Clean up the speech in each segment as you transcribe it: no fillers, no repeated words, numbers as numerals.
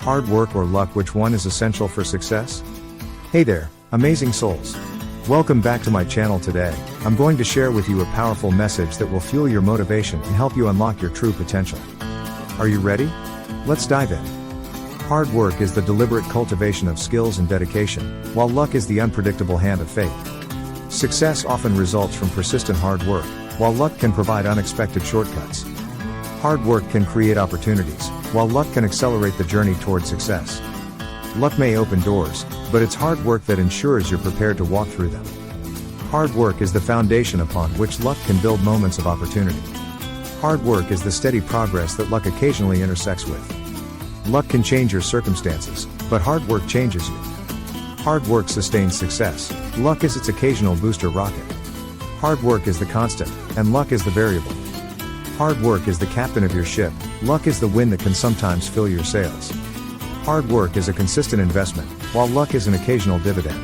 Hard work or luck, which one is essential for success? Hey there, amazing souls. Welcome back to my channel. Today, I'm going to share with you a powerful message that will fuel your motivation and help you unlock your true potential. Are you ready? Let's dive in. Hard work is the deliberate cultivation of skills and dedication, while luck is the unpredictable hand of fate. Success often results from persistent hard work, while luck can provide unexpected shortcuts. Hard work can create opportunities, while luck can accelerate the journey toward success. Luck may open doors, but it's hard work that ensures you're prepared to walk through them. Hard work is the foundation upon which luck can build moments of opportunity. Hard work is the steady progress that luck occasionally intersects with. Luck can change your circumstances, but hard work changes you. Hard work sustains success. Luck is its occasional booster rocket. Hard work is the constant, and luck is the variable. Hard work is the captain of your ship. Luck is the wind that can sometimes fill your sails. Hard work is a consistent investment, while luck is an occasional dividend.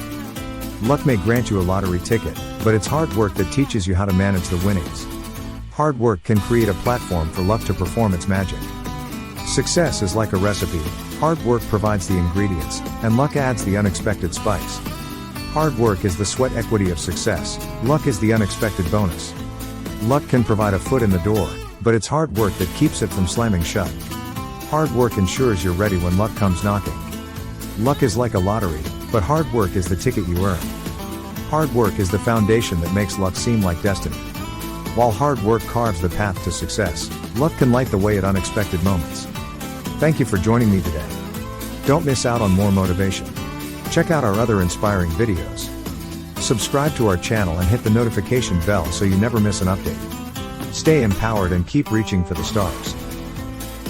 Luck may grant you a lottery ticket, but it's hard work that teaches you how to manage the winnings. Hard work can create a platform for luck to perform its magic. Success is like a recipe. Hard work provides the ingredients, and luck adds the unexpected spice. Hard work is the sweat equity of success. Luck is the unexpected bonus. Luck can provide a foot in the door, but it's hard work that keeps it from slamming shut. Hard work ensures you're ready when luck comes knocking. Luck is like a lottery, but hard work is the ticket you earn. Hard work is the foundation that makes luck seem like destiny. While hard work carves the path to success, luck can light the way at unexpected moments. Thank you for joining me today. Don't miss out on more motivation. Check out our other inspiring videos. Subscribe to our channel and hit the notification bell so you never miss an update. Stay empowered and keep reaching for the stars.